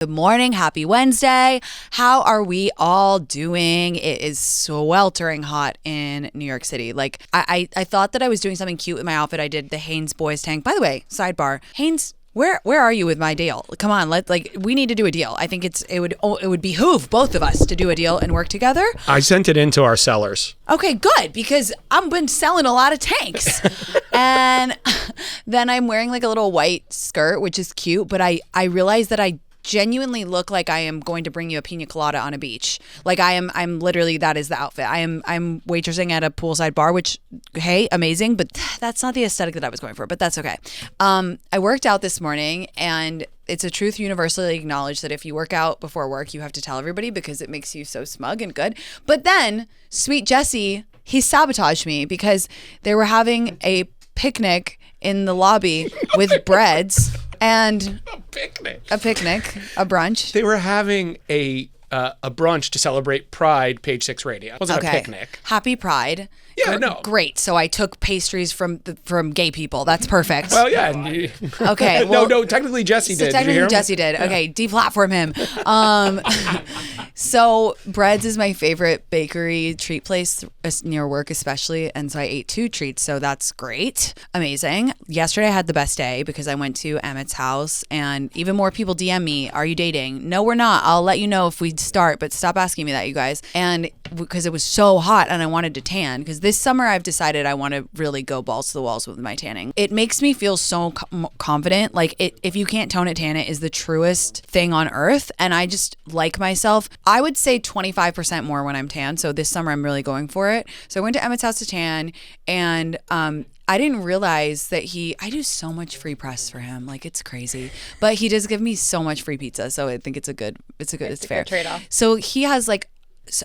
Good morning. Happy Wednesday. How are we all doing? It is sweltering hot in New York City. Like I thought that I was doing something cute with my outfit. I did the Hanes boys tank. By the way, sidebar, Hanes, where are you with my deal? Come on, we need to do a deal. I think it would behoove both of us to do a deal and work together. I sent it into our sellers. Okay, good, because I've been selling a lot of tanks. And then I'm wearing like a little white skirt, which is cute, but I realized that I genuinely look like I am going to bring you a pina colada on a beach. Like I'm literally, that is the outfit. I'm waitressing at a poolside bar, which, hey, amazing, but that's not the aesthetic that I was going for, but that's okay. I worked out this morning, and it's a truth universally acknowledged that if you work out before work, you have to tell everybody because it makes you so smug and good. But then sweet Jesse, he sabotaged me because they were having a picnic in the lobby with breads. And a picnic, a brunch. They were having a brunch to celebrate Pride, Page 6 Radio. It wasn't a picnic. Happy Pride. Yeah, no. Great. So I took pastries from gay people. That's perfect. Well, yeah. Okay. Well, no. Technically, Jesse did. Technically, Jesse did. Yeah. Okay. Deplatform him. So Breads is my favorite bakery treat place near work, especially. And so I ate 2 treats. So that's great. Amazing. Yesterday I had the best day because I went to Emmett's house, and even more people DM me, "Are you dating?" No, we're not. I'll let you know if we start, but stop asking me that, you guys. And because it was so hot and I wanted to tan, because this summer I've decided I want to really go balls to the walls with my tanning. It makes me feel so confident. Like if you can't tone it, tan it is the truest thing on earth. And I just like myself. I would say 25% more when I'm tan. So this summer I'm really going for it. So I went to Emmett's house to tan, and I didn't realize that I do so much free press for him. Like, it's crazy. But he does give me so much free pizza. So I think it's fair. Good trade-off. So he has like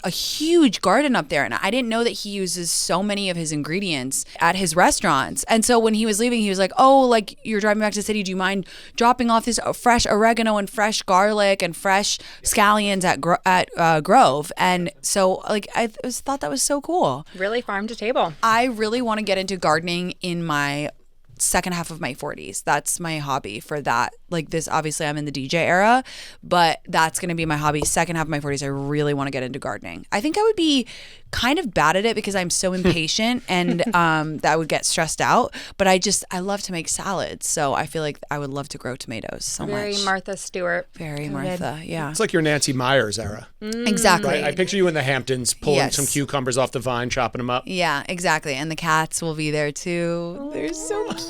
a huge garden up there, and I didn't know that he uses so many of his ingredients at his restaurants. And so when he was leaving, he was like, "Oh, like, you're driving back to the city, do you mind dropping off this fresh oregano and fresh garlic and fresh scallions at Grove?" And so like I thought that was so cool. Really farm to table. I really want to get into gardening in my second half of my 40s. That's my hobby for that. Like this, obviously I'm in the DJ era, but that's going to be my hobby. Second half of my 40s, I really want to get into gardening. I think I would be kind of bad at it because I'm so impatient and that I would get stressed out. But I love to make salads. So I feel like I would love to grow tomatoes so much. Very Martha Stewart. Very Martha, yeah. It's like your Nancy Myers era. Exactly. Right? I picture you in the Hamptons pulling some cucumbers off the vine, chopping them up. Yeah, exactly. And the cats will be there too. Oh, they're so cute.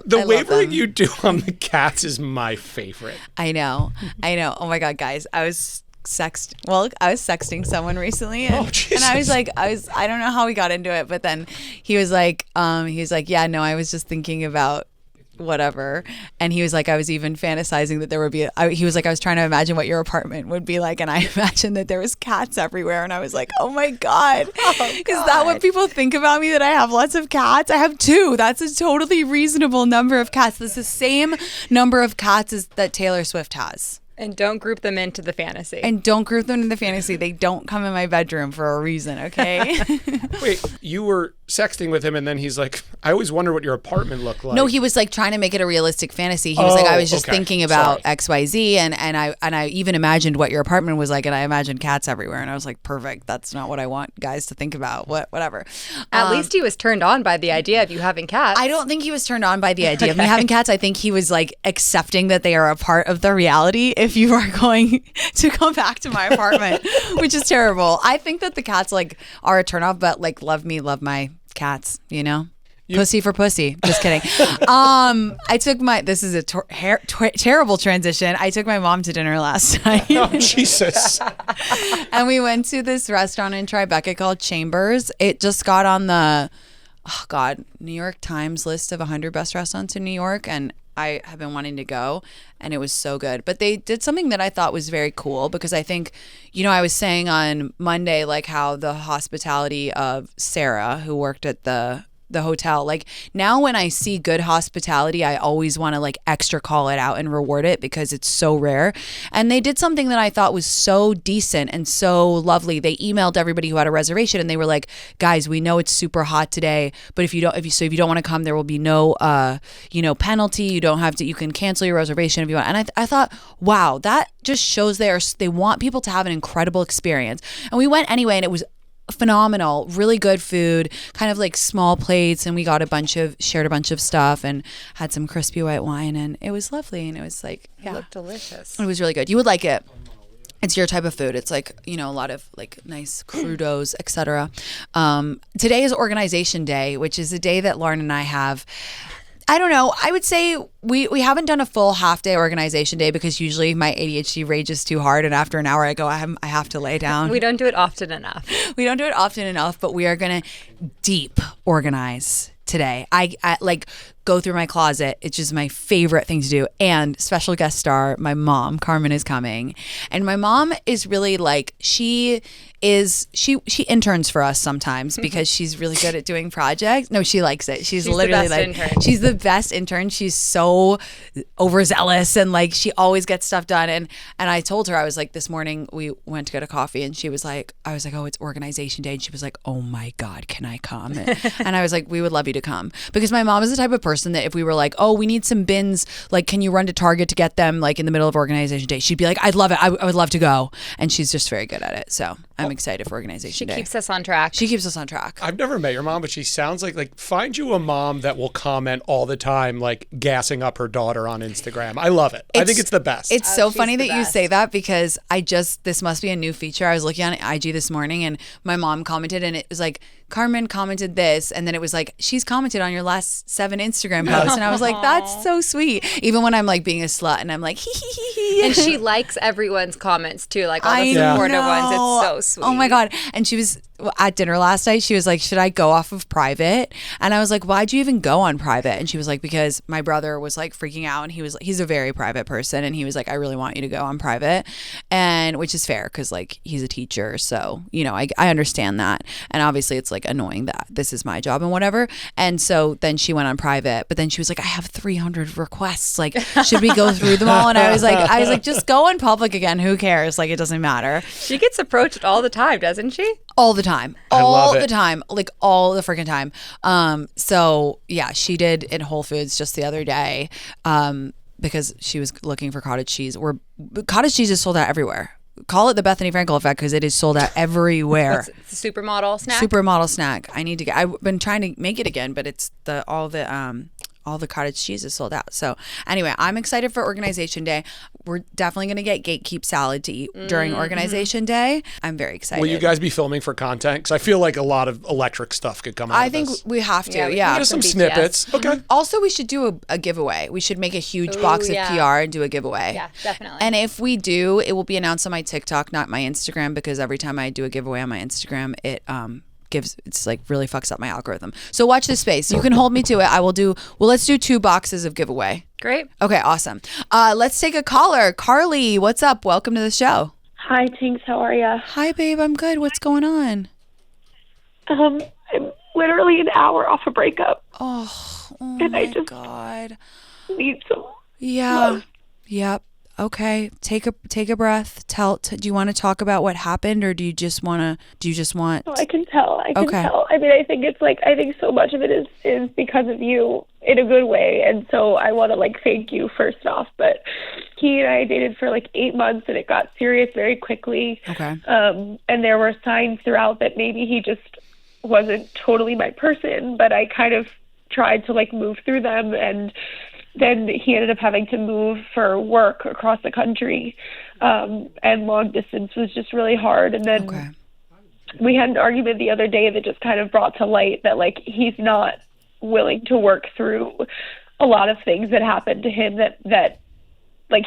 The wavering you do on the cats is my favorite. I know. Oh my God, guys. I was sexting someone recently, and I was like, I don't know how we got into it, but then he was like, yeah, no, I was just thinking about whatever. And he was like, I was even fantasizing that there would be he was like, I was trying to imagine what your apartment would be like, and I imagined that there was cats everywhere, and I was like, oh my God. Is that what people think about me, that I have lots of cats? I have 2. That's a totally reasonable number of cats. That's the same number of cats as that Taylor Swift has. And don't group them into the fantasy. They don't come in my bedroom for a reason, okay? Wait, you were sexting with him, and then he's like, I always wonder what your apartment looked like. No, he was like trying to make it a realistic fantasy. He was like, I was just thinking about XYZ, and I even imagined what your apartment was like, and I imagined cats everywhere, and I was like, perfect. That's not what I want guys to think about. Whatever. At least he was turned on by the idea of you having cats. I don't think he was turned on by the idea of me having cats. I think he was like accepting that they are a part of the reality if you are going to come back to my apartment, which is terrible. I think that the cats like are a turnoff, but like love my cats, you know? Pussy for pussy. Just kidding. I took this is a terrible transition. I took my mom to dinner last night. Oh, Jesus. And we went to this restaurant in Tribeca called Chambers. It just got on the, New York Times list of 100 best restaurants in New York. And I have been wanting to go, and it was so good. But they did something that I thought was very cool, because I think, I was saying on Monday, like how the hospitality of Sarah, who worked at the the hotel. Like now when I see good hospitality, I always want to like extra call it out and reward it because it's so rare. And they did something that I thought was so decent and so lovely. They emailed everybody who had a reservation and they were like, guys, we know it's super hot today, but if you don't want to come, there will be no penalty. You don't have to, you can cancel your reservation if you want. And I thought, wow, that just shows they want people to have an incredible experience. And we went anyway, and it was phenomenal, really good food, kind of like small plates, and we got shared a bunch of stuff and had some crispy white wine, and it was lovely, and it was like, It looked delicious. It was really good. You would like it. It's your type of food. It's like, a lot of like nice crudos, etc. Today is Organization Day, which is a day that Lauren and I have. I don't know. I would say we haven't done a full half day organization day because usually my ADHD rages too hhard, and after an hour I go, I have to lay down. We don't do it often enough. But we are going to deep organize today. I like go through my closet. It's just my favorite thing to do. And special guest star, my mom, Carmen, is coming. And my mom is really like, she interns for us sometimes because she's really good at doing projects. No, she likes it. She's literally the best intern. She's the best intern. She's so overzealous and like she always gets stuff done. And I told her, I was like, this morning we went to get a coffee and she was like, I was like, oh, it's Organization Day. And she was like, oh my God, can I come? And I was like, we would love you to come, because my mom is the type of person that if we were like, oh, we need some bins, like, can you run to Target to get them like in the middle of Organization Day? She'd be like, I'd love it. I would love to go. And she's just very good at it. So I'm excited for Organization Day. She keeps us on track. I've never met your mom, but she sounds like find you a mom that will comment all the time, like gassing up her daughter on Instagram. I love it. I think it's the best. It's so funny that you say that, because this must be a new feature. I was looking on IG this morning and my mom commented, and it was like, Carmen commented this, and then it was like, she's commented on your last 7 Instagram posts. And I was like, that's so sweet. Even when I'm like being a slut and I'm like, hee hee hee hee. And she likes everyone's comments too, like all the supportive ones. It's so sweet. Oh my God. And she was at dinner last night. She was like, should I go off of private? And I was like, why'd you even go on private? And she was like, because my brother was like freaking out, and he's a very private person. And he was like, I really want you to go on private. And which is fair, because like he's a teacher. So, I understand that. And obviously it's like annoying that this is my job and whatever. And so then she went on private, but then she was like, I have 300 requests. Like, should we go through them all? And I was like, just go in public again. Who cares? Like, it doesn't matter. She gets approached all the time, doesn't she? All the time. All the time. Like all the freaking time. So yeah, she did in Whole Foods just the other day, because she was looking for cottage cheese. Cottage cheese is sold out everywhere. Call it the Bethany Frankel effect, because it is sold out everywhere. It's a supermodel snack? Supermodel snack. I've been trying to make it again, but it's all the cottage cheese is sold out. So anyway, I'm excited for Organization Day. We're definitely going to get Gatekeep salad to eat during Organization Day. I'm very excited. Will you guys be filming for content? Because I feel like a lot of electric stuff could come out of this. I think we have to, yeah. Just some snippets. Okay. Also, we should do a giveaway. We should make a huge box of PR and do a giveaway. Yeah, definitely. And if we do, it will be announced on my TikTok, not my Instagram, because every time I do a giveaway on my Instagram, it's like really fucks up my algorithm. So watch this space. You can hold me to it. Let's do 2 boxes of giveaway. Great. Okay, awesome. Let's take a caller. Carly, what's up? Welcome to the show. Hi, Tinx. How are ya? Hi, babe. I'm good. What's going on? I'm literally an hour off a breakup. Oh and my I just God. need some love. Yep. Okay, take a breath. Do you want to talk about what happened, or do you just want? No, I can tell. I tell. I mean, I think so much of it is because of you in a good way, and so I want to thank you first off. But he and I dated for 8 months, and it got serious very quickly. Okay. And there were signs throughout that maybe he just wasn't totally my person, but I kind of tried to move through them, and then he ended up having to move for work across the country, and long distance was just really hard. And then we had an argument the other day that just kind of brought to light that he's not willing to work through a lot of things that happened to him that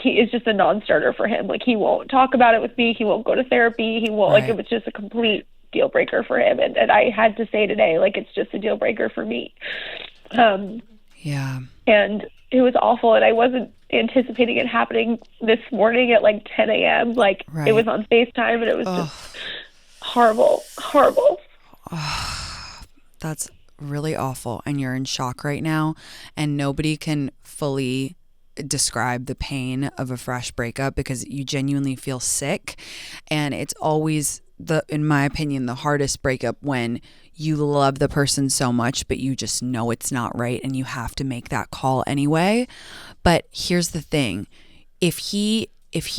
he is just a non-starter for him. He won't talk about it with me. He won't go to therapy. He won't, it was just a complete deal breaker for him. And I had to say today, it's just a deal breaker for me. Yeah. And it was awful, and I wasn't anticipating it happening this morning at 10 a.m. It was on FaceTime, and it was just horrible. That's really awful and you're in shock right now, and nobody can fully describe the pain of a fresh breakup because you genuinely feel sick. And it's always in my opinion, the hardest breakup when you love the person so much, but you just know it's not right and you have to make that call anyway. But here's the thing. If he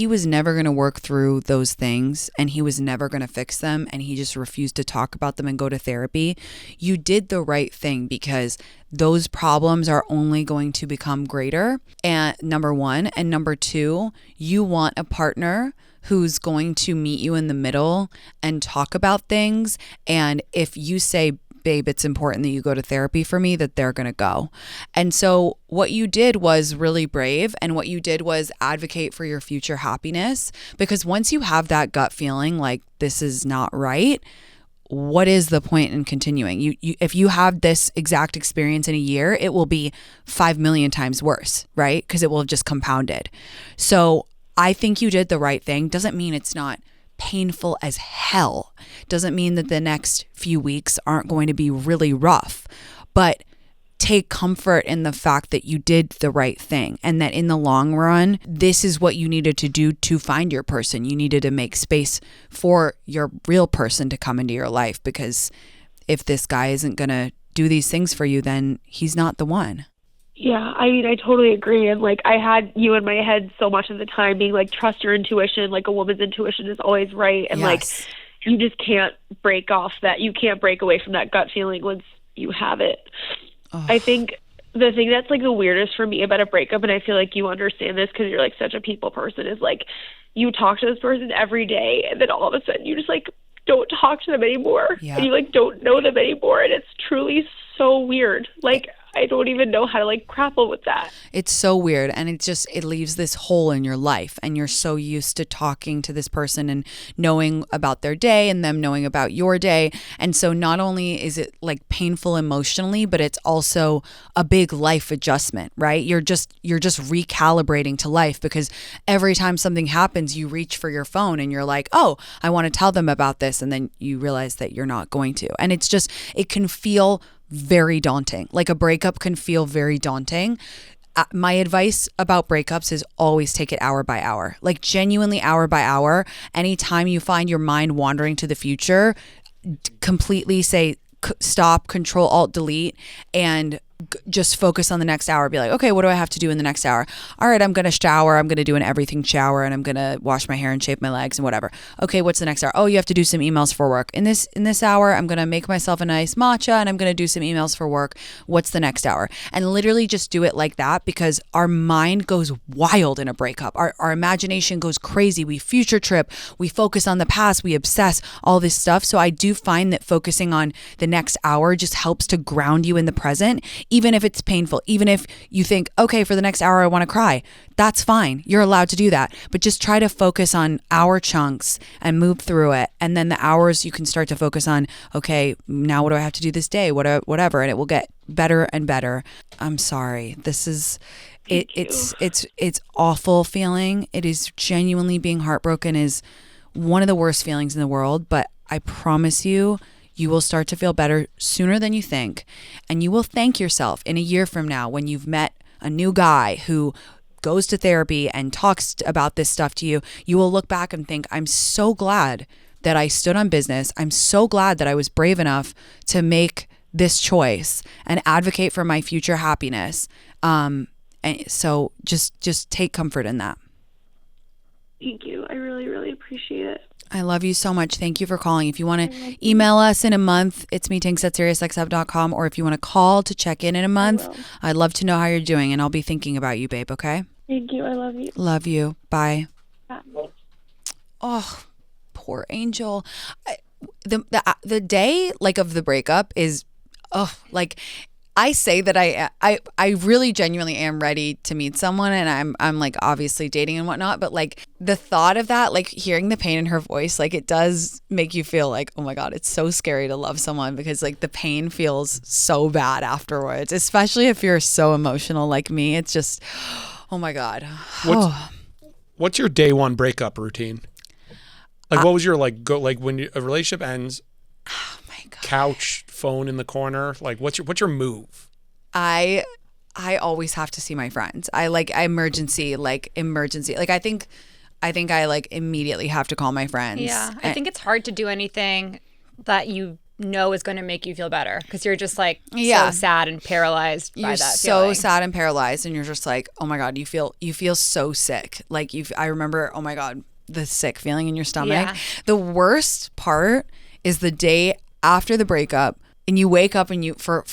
was never going to work through those things and he was never going to fix them and he just refused to talk about them and go to therapy, you did the right thing, because those problems are only going to become greater. And number one, and number two, you want a partner who's going to meet you in the middle and talk about things. And if you say, babe, it's important that you go to therapy for me, that they're going to go. And so what you did was really brave. And what you did was advocate for your future happiness, because once you have that gut feeling like this is not right, what is the point in continuing? You if you have this exact experience in a year, it will be 5 million times worse, right? Because it will have just compounded. So I think you did the right thing. Doesn't mean it's not painful as hell. Doesn't mean that the next few weeks aren't going to be really rough. But take comfort in the fact that you did the right thing, and that in the long run, this is what you needed to do to find your person. You needed to make space for your real person to come into your life, because if this guy isn't going to do these things for you, then he's not the one. Yeah, I mean, I totally agree. And like, I had you in my head so much of the time being like, trust your intuition. Like, a woman's intuition is always right. And like, you just can't break off that. You can't break away from that gut feeling once you have it. Oh. I think the thing that's like the weirdest for me about a breakup, and I feel like you understand this because you're like such a people person, is like, you talk to this person every day and then all of a sudden you just like don't talk to them anymore. Yeah. And you like don't know them anymore. And it's truly so weird. Like, I don't even know how to like grapple with that. It's so weird. And it leaves this hole in your life, and you're so used to talking to this person and knowing about their day and them knowing about your day. And so not only is it like painful emotionally, but it's also a big life adjustment, right? You're just recalibrating to life, because every time something happens, you reach for your phone and you're like, oh, I want to tell them about this. And then you realize that you're not going to. And it can feel very daunting. Like, a breakup can feel very daunting. My advice about breakups is always take it hour by hour, like genuinely hour by hour. Anytime you find your mind wandering to the future, completely say stop, Control Alt Delete, and just focus on the next hour. Be like, okay, what do I have to do in the next hour? All right, I'm going to shower. I'm going to do an everything shower, and I'm going to wash my hair and shape my legs and whatever. Okay, what's the next hour? Oh, you have to do some emails for work. In this hour, I'm going to make myself a nice matcha, and I'm going to do some emails for work. What's the next hour? And literally just do it like that, because our mind goes wild in a breakup. Our imagination goes crazy. We future trip. We focus on the past. We obsess, all this stuff. So I do find that focusing on the next hour just helps to ground you in the present. Even if it's painful, even if you think, okay, for the next hour, I want to cry, that's fine. You're allowed to do that. But just try to focus on hour chunks and move through it. And then the hours you can start to focus on, okay, now what do I have to do this day? Whatever. And it will get better and better. I'm sorry. This is, it's awful feeling. It is genuinely, being heartbroken is one of the worst feelings in the world. But I promise you, you will start to feel better sooner than you think. And you will thank yourself in a year from now when you've met a new guy who goes to therapy and talks about this stuff to you. You will look back and think, I'm so glad that I stood on business. I'm so glad that I was brave enough to make this choice and advocate for my future happiness. And so just take comfort in that. Thank you. I really, really appreciate it. I love you so much. Thank you for calling. If you want to email us in a month, it's me, Tinx at SiriusXM.com. Or if you want to call to check in a month, I'd love to know how you're doing, and I'll be thinking about you, babe, okay? Thank you. I love you. Love you. Bye. Bye. Oh, poor Angel. The day like of the breakup is, like, I say that I really genuinely am ready to meet someone, and I'm like obviously dating and whatnot, but like the thought of that, like hearing the pain in her voice, like it does make you feel like, oh my God, it's so scary to love someone, because like the pain feels so bad afterwards, especially if you're so emotional like me. It's just, oh my God. What's your day one breakup routine? Like what was your when a relationship ends? Oh my couch, phone in the corner? Like, what's your move? I always have to see my friends. I emergency. Like I think I like immediately have to call my friends. Yeah, I think it's hard to do anything that you know is going to make you feel better because you're just like so sad and paralyzed by that feeling. You're so sad and paralyzed, and you're just like, oh my God, you feel so sick. Like I remember, oh my God, the sick feeling in your stomach. Yeah. The worst part is the day after the breakup, and you wake up and you for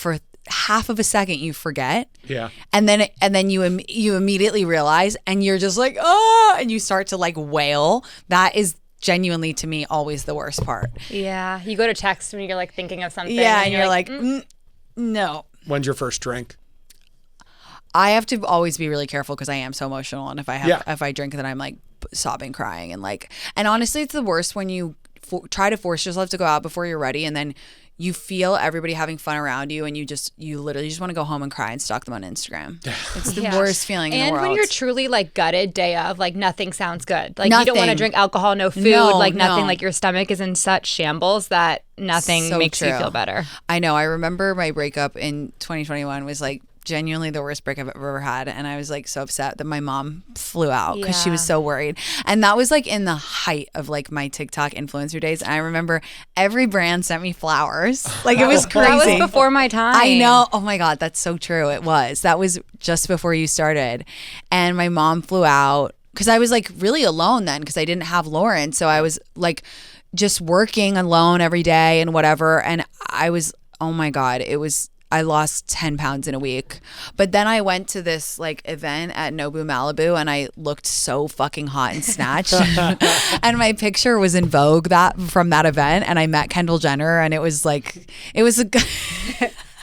half of a second you forget. Yeah. And then you immediately realize, and you're just like, oh, and you start to like wail. That is genuinely, to me, always the worst part. Yeah. You go to text when you're like thinking of something. Yeah, and you're like no. When's your first drink? I have to always be really careful because I am so emotional, and if I drink, then I'm like sobbing, crying, and honestly, it's the worst when you try to force yourself to go out before you're ready, and then you feel everybody having fun around you, and you literally just want to go home and cry and stalk them on Instagram. It's the worst feeling in the world. And when you're truly like gutted day of, like nothing sounds good. Like you don't want to drink alcohol, no food, nothing. Like your stomach is in such shambles that nothing makes you feel better. I know. I remember my breakup in 2021 was like genuinely the worst breakup I've ever had, and I was like so upset that my mom flew out because she was so worried, and that was like in the height of like my TikTok influencer days, and I remember every brand sent me flowers. Like it was crazy. That was before my time. I know. Oh my God, that's so true. It was. That was just before you started, and my mom flew out because I was like really alone then because I didn't have Lauren, so I was like just working alone every day and whatever, and I was, oh my God, I lost 10 pounds in a week. But then I went to this like event at Nobu Malibu, and I looked so fucking hot and snatched. And my picture was in Vogue from that event, and I met Kendall Jenner, and it was a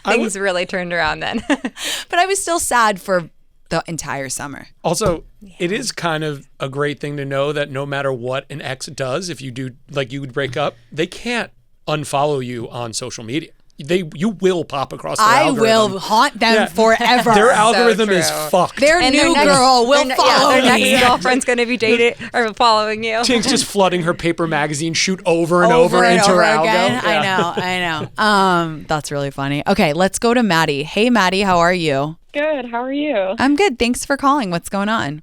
Things really turned around then. But I was still sad for the entire summer. Also, it is kind of a great thing to know that no matter what an ex does, if you do, like you would break up, they can't unfollow you on social media. You will pop across their algorithm. I will haunt them forever. Their algorithm is fucked. Their new girl will follow their me. next girlfriend's going to be dating or following you. Tinx just flooding her paper magazine shoot over and over into her algo. Again. Yeah. I know. That's really funny. Okay, let's go to Maddie. Hey, Maddie, how are you? Good. How are you? I'm good. Thanks for calling. What's going on?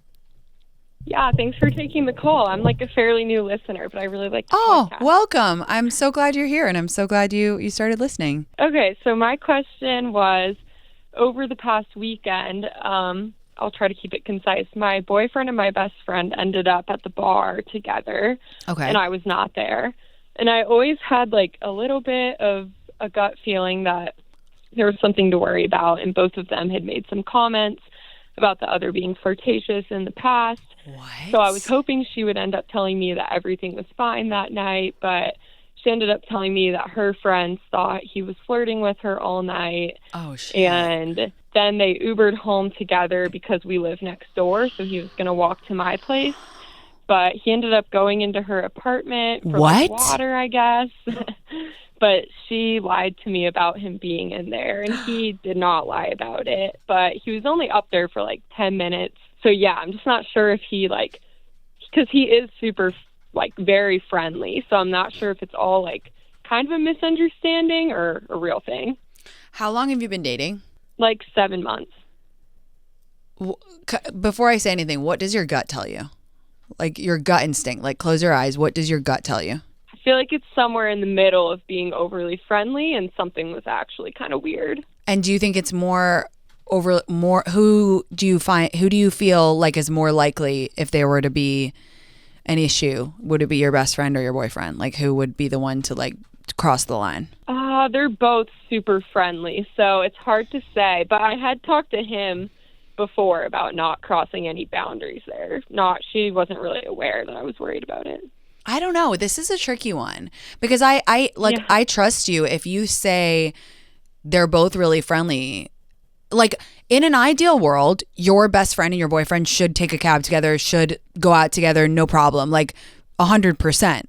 Yeah, thanks for taking the call. I'm like a fairly new listener, but I really like the podcast. Welcome. I'm so glad you're here, and I'm so glad you started listening. Okay, so my question was, over the past weekend, I'll try to keep it concise. My boyfriend and my best friend ended up at the bar together, and I was not there. And I always had like a little bit of a gut feeling that there was something to worry about, and both of them had made some comments about the other being flirtatious in the past. What? So I was hoping she would end up telling me that everything was fine that night, but she ended up telling me that her friends thought he was flirting with her all night. Oh, shit. And then they Ubered home together because we live next door, so he was going to walk to my place. But he ended up going into her apartment for like, water, I guess. But she lied to me about him being in there, and he did not lie about it. But he was only up there for like 10 minutes. So, yeah, I'm just not sure if he, like, because he is super, like, very friendly. So I'm not sure if it's all, like, kind of a misunderstanding or a real thing. How long have you been dating? Like 7 months. Before I say anything, what does your gut tell you? Like, your gut instinct. Like, close your eyes. What does your gut tell you? I feel like it's somewhere in the middle of being overly friendly and something was actually kind of weird. And do you think it's who do you feel like is more likely if there were to be an issue? Would it be your best friend or your boyfriend? Like, who would be the one to like cross the line? They're both super friendly, so it's hard to say. But I had talked to him before about not crossing any boundaries there. She wasn't really aware that I was worried about it. I don't know. This is a tricky one because I trust you if you say they're both really friendly. Like, in an ideal world, your best friend and your boyfriend should take a cab together, should go out together, no problem. Like 100%.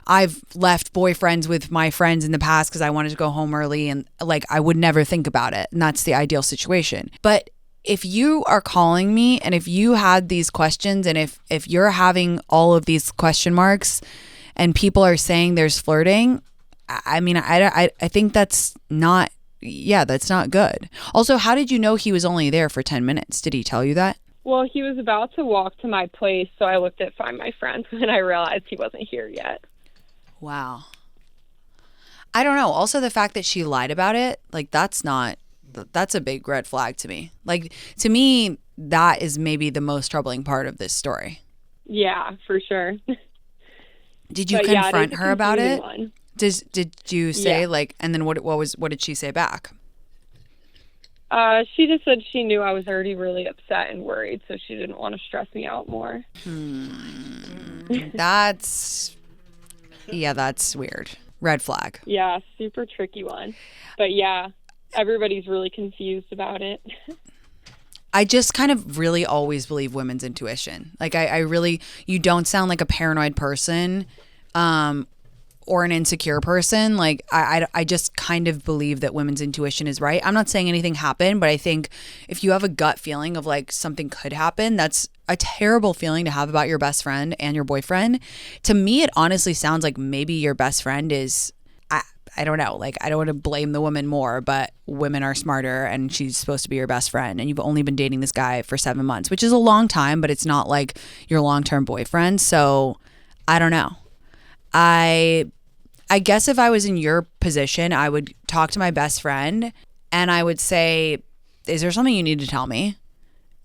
I've left boyfriends with my friends in the past because I wanted to go home early, and like I would never think about it. And that's the ideal situation. But if you are calling me and if you had these questions and if you're having all of these question marks and people are saying there's flirting, I mean, I think that's not, that's not good. Also, how did you know he was only there for 10 minutes? Did he tell you that? Well, he was about to walk to my place, so I looked at Find My Friends and I realized he wasn't here yet. Wow. I don't know. Also, the fact that she lied about it, like, that's a big red flag to me. Like, to me, that is maybe the most troubling part of this story. Yeah, for sure. Did you confront her about it? One. Did you say and then what did she say back? She just said she knew I was already really upset and worried, so she didn't want to stress me out more. That's weird. Red flag. Yeah, super tricky one. But yeah, everybody's really confused about it. I just kind of really always believe women's intuition. Like I really, you don't sound like a paranoid person, or an insecure person. Like I just kind of believe that women's intuition is right. I'm not saying anything happened, but I think if you have a gut feeling of like something could happen, that's a terrible feeling to have about your best friend and your boyfriend. To me, it honestly sounds like maybe your best friend is, I don't know, like I don't want to blame the woman more, but women are smarter and she's supposed to be your best friend and you've only been dating this guy for 7 months, which is a long time, but it's not like your long-term boyfriend. So I don't know. I guess if I was in your position, I would talk to my best friend and I would say, is there something you need to tell me?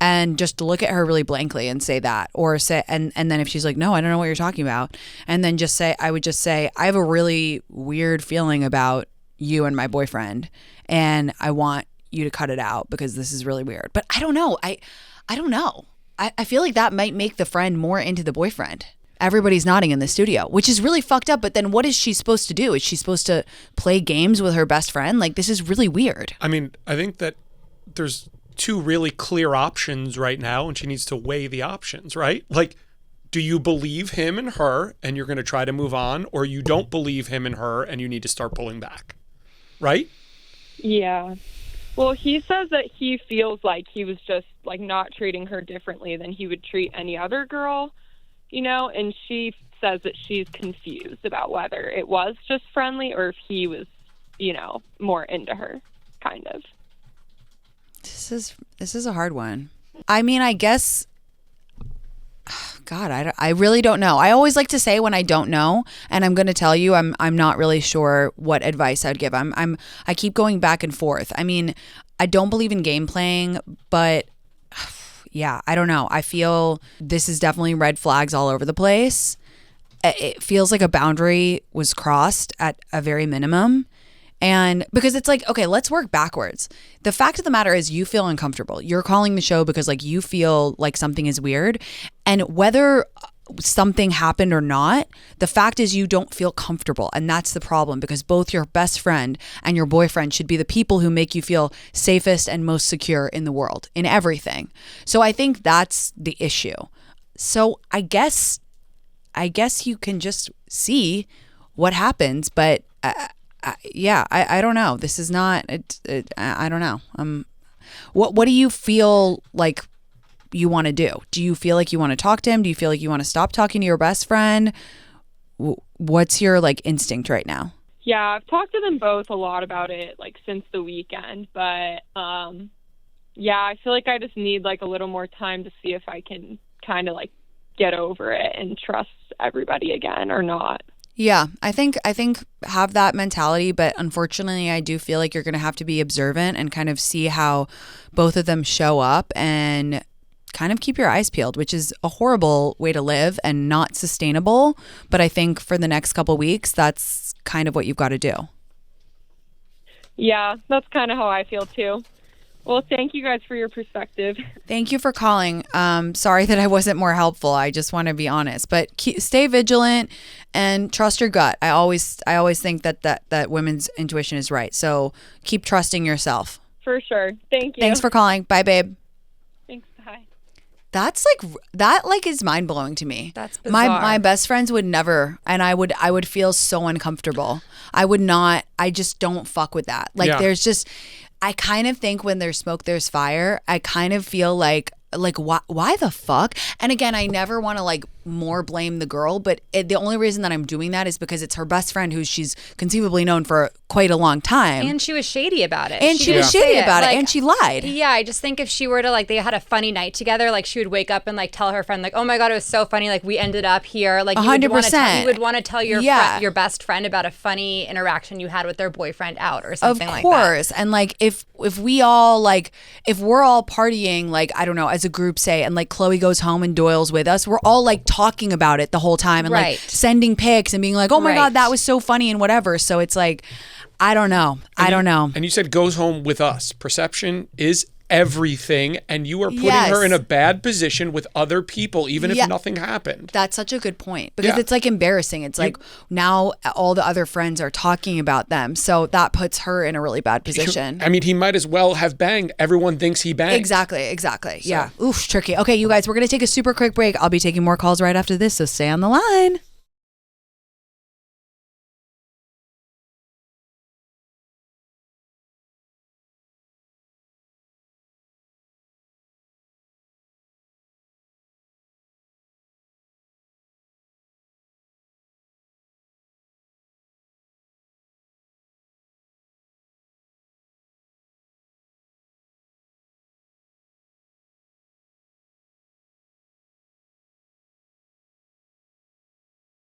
And just look at her really blankly and say that, or say, and then if she's like, no, I don't know what you're talking about. And then I would just say, I have a really weird feeling about you and my boyfriend and I want you to cut it out because this is really weird. But I don't know. I don't know. I feel like that might make the friend more into the boyfriend. Everybody's nodding in the studio, which is really fucked up. But then what is she supposed to do? Is she supposed to play games with her best friend? Like, this is really weird. I mean, I think that there's two really clear options right now, and she needs to weigh the options, right? Like, do you believe him and her and you're going to try to move on, or you don't believe him and her and you need to start pulling back, right? Yeah. Well, he says that he feels like he was just like not treating her differently than he would treat any other girl, you know, and she says that she's confused about whether it was just friendly or if he was, you know, more into her, kind of. This is a hard one. I mean, I guess, God, I really don't know. I always like to say when I don't know, and I'm going to tell you, I'm not really sure what advice I'd give. I keep going back and forth. I mean, I don't believe in game playing, but yeah, I don't know. I feel this is definitely red flags all over the place. It feels like a boundary was crossed at a very minimum. And because it's like, okay, let's work backwards. The fact of the matter is you feel uncomfortable. You're calling the show because like you feel like something is weird. And whether something happened or not, the fact is you don't feel comfortable. And that's the problem, because both your best friend and your boyfriend should be the people who make you feel safest and most secure in the world, in everything. So I think that's the issue. So I guess you can just see what happens, but I don't know. This is not. I don't know. What do you feel like you want to do? Do you feel like you want to talk to him? Do you feel like you want to stop talking to your best friend? What's your like instinct right now? Yeah, I've talked to them both a lot about it, like since the weekend. But yeah, I feel like I just need like a little more time to see if I can kind of like get over it and trust everybody again or not. Yeah, I think have that mentality, but unfortunately I do feel like you're going to have to be observant and kind of see how both of them show up and kind of keep your eyes peeled, which is a horrible way to live and not sustainable. But I think for the next couple of weeks, that's kind of what you've got to do. Yeah, that's kind of how I feel too. Well, thank you guys for your perspective. Thank you for calling. Sorry that I wasn't more helpful. I just want to be honest, but stay vigilant and trust your gut. I always think that women's intuition is right. So keep trusting yourself. For sure. Thank you. Thanks for calling. Bye, babe. Thanks. Bye. That's that is mind blowing to me. That's bizarre. My best friends would never, and I would feel so uncomfortable. I would not. I just don't fuck with that. Like there's just. I kind of think when there's smoke, there's fire. I kind of feel like why the fuck? And again, I never want to like more blame the girl, but the only reason that I'm doing that is because it's her best friend who she's conceivably known for quite a long time. And she was shady about it. And she was shady about it, and she lied. Yeah, I just think if she were to, like, they had a funny night together, like, she would wake up and, like, tell her friend, like, oh my God, it was so funny, like, we ended up here. Like, 100%. You would want to tell your your best friend about a funny interaction you had with their boyfriend out or something like that. Of course. And, like, if we all, like, if we're all partying, like, I don't know, as a group, say, and, like, Chloe goes home and Doyle's with us, we're all, like, talking about it the whole time and like sending pics and being like, oh my God, that was so funny and whatever. So it's like, I don't know. And you said goes home with us. Perception is everything, and you are putting her in a bad position with other people, even if nothing happened. That's such a good point, because it's like embarrassing. It's like now all the other friends are talking about them, so that puts her in a really bad position. I mean, he might as well have banged. Everyone thinks he banged. Exactly. So. Yeah. Oof, tricky. Okay, you guys, we're going to take a super quick break. I'll be taking more calls right after this, so stay on the line.